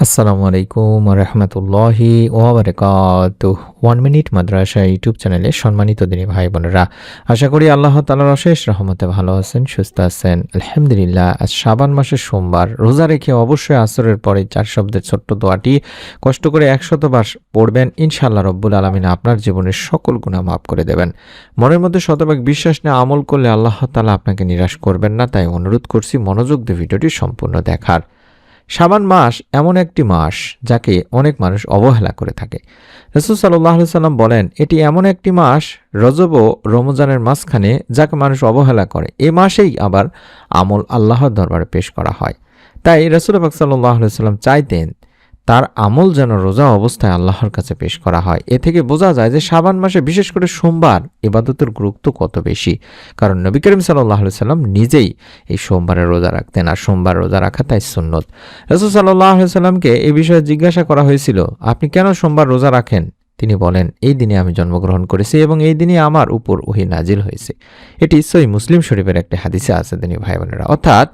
আসসালামু আলাইকুম রহমতুল্লাহি ওয়াবারাকাতুহু 1 মিনিট মাদ্রাসা ইউটিউব চ্যানেলে সম্মানিত দিনী ভাই বোনেরা, আশা করি আল্লাহ তাআলার অশেষ রহমতে ভালো আছেন, সুস্থ আছেন। আলহামদুলিল্লাহ। আজ শাবান মাসের সোমবার, রোজা রেখে অবশ্যই আসরের পরে 4 শব্দের ছোট্ট দোয়াটি কষ্ট করে 100 বার পড়বেন। ইনশাআল্লাহ রব্বুল আলামিন আপনার জীবনের সকল গুনাহ মাফ করে দেবেন। মনের মধ্যে শতভাগ বিশ্বাস নিয়ে আমল করলে আল্লাহ তাআলা আপনাকে নিরাশ করবেন না। তাই অনুরোধ করছি মনোযোগ দিয়ে ভিডিওটি সম্পূর্ণ দেখার। শাবান মাস এমন একটি মাস যাকে অনেক মানুষ অবহেলা করে থাকে। রাসূল সাল্লাল্লাহু আলাইহি সাল্লাম বলেন, এটি এমন একটি মাস রজব ও রমজানের মাঝখানে যাকে মানুষ অবহেলা করে। এই মাসেই আবার আমল আল্লাহর দরবারে পেশ করা হয়। তাই রাসূল পাক সাল্লাল্লাহু আলাইহি সাল্লাম চাইতেন তার আমল যেন রোজা অবস্থায় আল্লাহর কাছে পেশ করা হয়। এ থেকে বোঝা যায় যে শাবান মাসে বিশেষ করে সোমবার ইবাদতের গুরুত্ব কত বেশি। কারণ নবী করিম সাল্লাল্লাহু আলাইহি সাল্লাম নিজেই এই সোমবারে রোজা রাখতেন, আর সোমবার রোজা রাখা তাই সুন্নত। রাসূল সাল্লাল্লাহু আলাইহি সাল্লামকে এই বিষয়ে জিজ্ঞাসা করা হয়েছিল, আপনি কেন সোমবার রোজা রাখেন? তিনি বলেন, এই দিনে আমি জন্মগ্রহণ করেছি এবং এই দিনে আমার উপর ওহী নাজিল হয়েছে। এটি সহিহ মুসলিম শরীফের একটি হাদিসে আছে দিনী ভাই বোনেরা। অর্থাৎ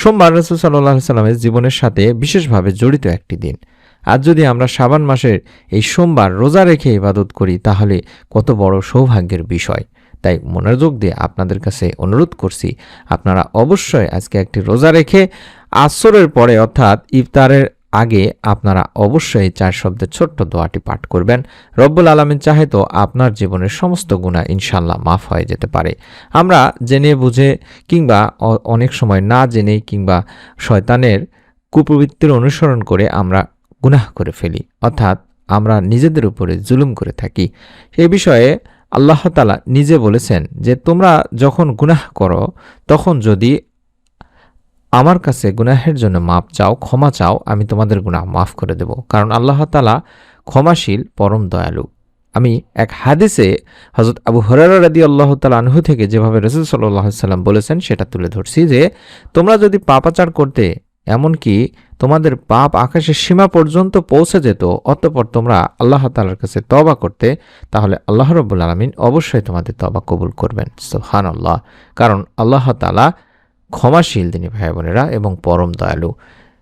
সোমবার রাসূল সাল্লাল্লাহু আলাইহি সাল্লামের জীবনের সাথে বিশেষভাবে জড়িত একটি দিন। আজ যদি আমরা শাবান মাসের এই সোমবার রোজা রেখে ইবাদত করি তাহলে কত বড় সৌভাগ্যের বিষয়। তাই মনোযোগ দিয়ে আপনাদের কাছে অনুরোধ করছি, আপনারা অবশ্যই আজকে একটি রোজা রেখে আসরের পরে অর্থাৎ ইফতারের আগে আপনারা অবশ্যই 4 শব্দের ছোট্ট দোয়াটি পাঠ করবেন। রব্বুল আলামিন চাহে তো আপনার জীবনের সমস্ত গুনাহ ইনশাআল্লাহ মাফ হয়ে যেতে পারে। আমরা জেনে বুঝে কিংবা অনেক সময় না জেনে কিংবা শয়তানের কুপ্রবৃত্তির অনুসরণ করে আমরা গুনাহ করে ফেলি, অর্থাৎ আমরা নিজেদের উপরে জুলুম করে থাকি। এই বিষয়ে আল্লাহ তাআলা নিজে বলেছেন যে তোমরা যখন গুনাহ করো তখন যদি আমার কাছে গুনাহের জন্য মাপ চাও, ক্ষমা চাও, আমি তোমাদের গুনাহ মাফ করে দেব। কারণ আল্লাহ তাআলা ক্ষমাশীল, পরম দয়ালু। আমি এক হাদিসে হযরত আবু হুরায়রা রাদিয়াল্লাহু তাআলা আনহু থেকে যেভাবে রাসূল সাল্লাল্লাহু আলাইহি সাল্লাম বলেছেন সেটা তুলে ধরছি যে তোমরা যদি পাপাচার করতে, এমনকি তোমাদের পাপ আকাশের সীমা পর্যন্ত পৌঁছে যেত, অতঃপর তোমরা আল্লাহ তাআলার কাছে তওবা করতে, তাহলে আল্লাহ রাব্বুল আলামিন অবশ্যই তোমাদের তওবা কবুল করবেন। সুবহানাল্লাহ। কারণ আল্লাহ তাআলা ক্ষমাশীল দিনী ভাই বোনেরা এবং পরম দয়ালু।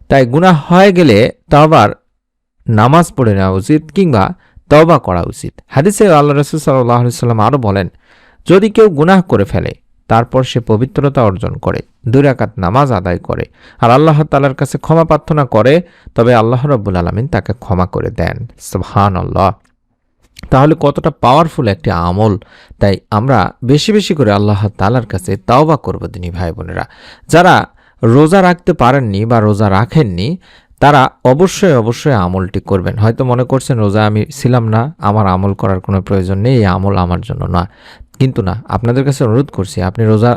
তাই গুনাহ হয়ে গেলে তওবার নামাজ পড়ে নেওয়া উচিত কিংবা তওবা করা উচিত। হাদিসে আল্লাহ রাসূল সাল্লাল্লাহু আলাইহি সাল্লাম আরও বলেন, যদি কেউ গুনাহ করে ফেলে তারপর সে পবিত্রতা অর্জন করে 2 রাকাত নামাজ আদায় করে আর আল্লাহ তাআলার কাছে ক্ষমা প্রার্থনা করে, তবে আল্লাহ রাব্বুল আলামিন তাকে ক্ষমা করে দেন। সুবহানাল্লাহ। তাহলে কতটা পাওয়ারফুল একটি আমল। তাই আমরা বেশি বেশি করে আল্লাহ তাআলার কাছে তাওবা করব দিনী ভাই বোনেরা। যারা রোজা রাখতে পারেননি বা রোজা রাখেননি তারা অবশ্যই আমলটি করবেন। হয়তো মনে করছেন রোজা আমি ছিলাম না, আমার আমল করার কোনো প্রয়োজন নেই, এই আমল আমার জন্য না। কিন্তু না, আপনাদের কাছে অনুরোধ করছি, আপনি রোজা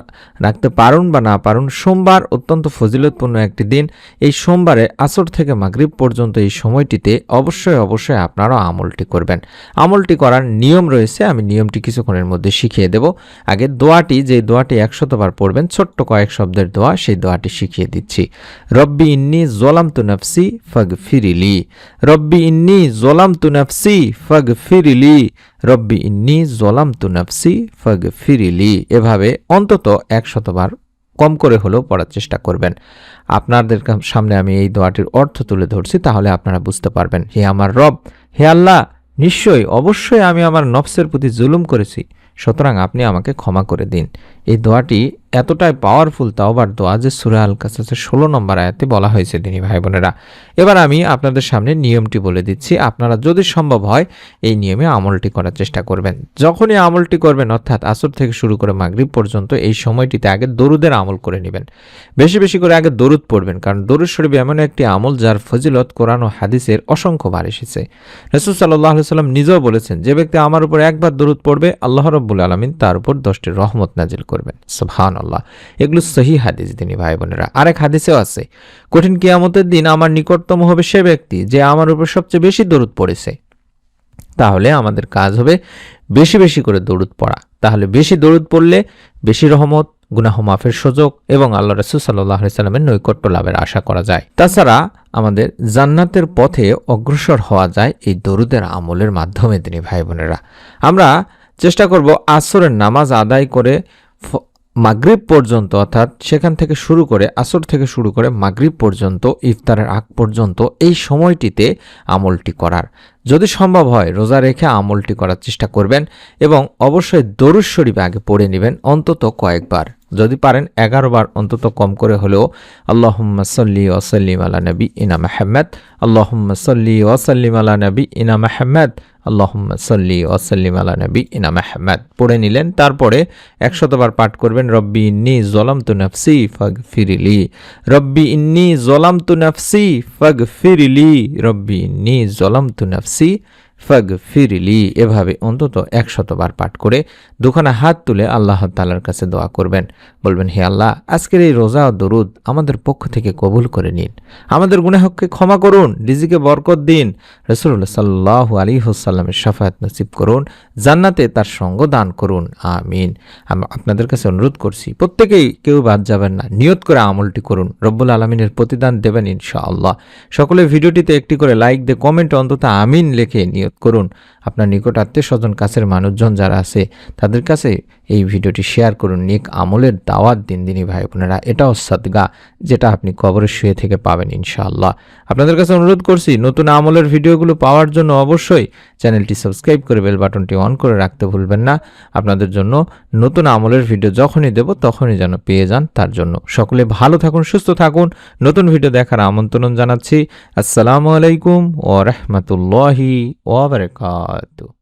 রাখতে পারুন বা না পারুন, সোমবার অত্যন্ত ফজিলতপূর্ণ একটি দিন। এই সোমবারে আসর থেকে মাগরিব পর্যন্ত এই সময়টিতে অবশ্যই আপনারাও আমলটি করবেন। আমলটি করার নিয়ম রয়েছে, আমি নিয়মটি কিছুক্ষণের মধ্যে শিখিয়ে দেব। আগে দোয়াটি, যে দোয়াটি 100 বার পড়বেন, ছোট্ট কয়েক শব্দের দোয়া, সেই দোয়াটি শিখিয়ে দিচ্ছি। রব্বি ইন্নী যালামতু নাফসি ফাগফিরলি, রব্বি ইন্নী যালামতু নাফসি ফাগফিরলি, রব্বি ইন্নী যালামতু নাফসি ফাগফিরলি। এভাবে অন্তত 100 বার কম করে হলেও পড়ার চেষ্টা করবেন। আপনাদের সামনে আমি এই দোয়াটির অর্থ তুলে ধরছি, তাহলে আপনারা বুঝতে পারবেন। হে আমার রব, হে আল্লাহ, অবশ্যই আমি আমার নফসের প্রতি জুলুম করেছি, সুতরাং আপনি আমাকে ক্ষমা করে দিন। এই দোয়াটি এতটাই পাওয়ারফুল তাওবার দোয়া যে সূরা আল কাসাসের 16 নম্বর আয়াতে বলা হয়েছে দিনী ভাই বোনেরা। এবার আমি আপনাদের সামনে নিয়মটি বলে দিচ্ছি, আপনারা যদি সম্ভব হয় এই নিয়মে আমলটি করার চেষ্টা করবেন। যখনই আমলটি করবেন, অর্থাৎ আসর থেকে শুরু করে মাগরিব পর্যন্ত এই সময়টিতে আগে দরুদের আমল করে নেবেন। বেশি বেশি করে আগে দরুদ পড়বেন, কারণ দরুদ শরীফ এমন একটি আমল যার ফজিলত কোরআন ও হাদিসের অসংখ্য বার এসেছে। রাসূল সাল্লাল্লাহু আলাইহি সাল্লাম নিজেও বলেছেন, যে ব্যক্তি আমার উপর একবার দরুদ পড়বে আল্লাহ রাব্বুল আলামিন তার উপর 10টি রহমত নাজিল করবেন। সুবহানাল্লাহ। এগুলো সহিহ হাদিস দিনী ভাই বোনেরা। আরেক হাদিসেও আছে, কঠিন কিয়ামতের দিন আমার নিকটতম হবে সে ব্যক্তি যে আমার উপর সবচেয়ে বেশি দরুদ পড়েছে। তাহলে আমাদের কাজ হবে বেশি বেশি করে দরুদ পড়া। তাহলে বেশি দরুদ পড়লে বেশি রহমত, গুনাহ মাফের সুযোগ এবং আল্লাহ রাসূল সাল্লাল্লাহু আলাইহি সাল্লামের নৈকট্য লাভের আশা করা যায়। তাছাড়া আমাদের জান্নাতের পথে অগ্রসর হওয়া যায় এই দরুদের আমলের মাধ্যমে দিনী ভাই বোনেরা। আমরা চেষ্টা করব আসরের নামাজ আদায় করে মাগরিব পর্যন্ত, অর্থাৎ সেখান থেকে শুরু করে আসর থেকে শুরু করে মাগরিব পর্যন্ত, ইফতারের আগ পর্যন্ত এই সময়টিতে আমলটি করার। যদি সম্ভব হয় রোজা রেখে আমলটি করার চেষ্টা করবেন এবং অবশ্যই দরুদ শরীফ আগে পড়ে নেবেন অন্তত কয়েকবার, যদি পারেন 11 বার অন্তত কম করে হলেও। আল্লাহুম্মা সাল্লি ওয়া সাল্লিম আলা নবী ইনা মুহাম্মদ, আল্লাহুম্মা সাল্লি ওয়া সাল্লিম আলা নবী ইনা মুহাম্মদ, আল্লাহুম্মা সাল্লি ওয়া সাল্লিম আলা নবী ইনা মুহাম্মদ পড়ে নিলেন। তারপরে 100 বার পাঠ করবেন রব্বি ইন্নী যালামতু নাফসি ফাগফিরলি, রব্বি ইন্নী যালামতু নাফসি ফাগফিরলি, রব্বি ইন্নী যালামতু নাফসি ফাগফিরলি। এভাবে অন্তত 100 বার পাঠ করে দুখানা হাত তুলে আল্লাহ তাআলার কাছে দোয়া করবেন। বলবেন, হে আল্লাহ, আজকের এই রোজা ও দরুদ আমাদের পক্ষ থেকে কবুল করে নিন, আমাদের গুনাহকে ক্ষমা করুন, রিজিকে বরকত দিন, রাসূলুল্লাহ সাল্লাল্লাহু আলাইহি ওয়াসাল্লামের শাফায়াত নসিব করুন, জান্নাতে তার সঙ্গ দান করুন, আমিন। আমি আপনাদের কাছে অনুরোধ করছি প্রত্যেকেই কেউ বাদ যাবেন না, নিয়ত করে আমলটি করুন, রব্বুল আলামিনের প্রতিদান দেবেন ইনশাআল্লাহ। সকলে ভিডিওটিতে একটি করে লাইক দিয়ে কমেন্ট অন্তত আমিন লিখে নিয়ত করুন। আপনার নিকট আত্মীয় স্বজন কাছের মানুষজন যারা আছে তাদের কাছে এই ভিডিওটি শেয়ার করুন, নেক আমলের দাওয়াত দিন দিনী ভাই বোনেরা। এটাও সাদগা যেটা আপনি কবরে শুয়ে থেকে পাবেন ইনশাআল্লাহ। আপনাদের কাছে অনুরোধ করছি নতুন আমলের ভিডিওগুলো পাওয়ার জন্য অবশ্যই চ্যানেলটি সাবস্ক্রাইব করে বেল বাটনটি অন করে রাখতে ভুলবেন না। আপনাদের জন্য নতুন আমলের ভিডিও যখনই দেব তখনই যেন পেয়ে যান, তার জন্য সকলে ভালো থাকুন, সুস্থ থাকুন। নতুন ভিডিও দেখার আমন্ত্রণ জানাচ্ছি। আসসালামু আলাইকুম ওয়া রাহমাতুল্লাহি ওয়া বারাকাতুহু।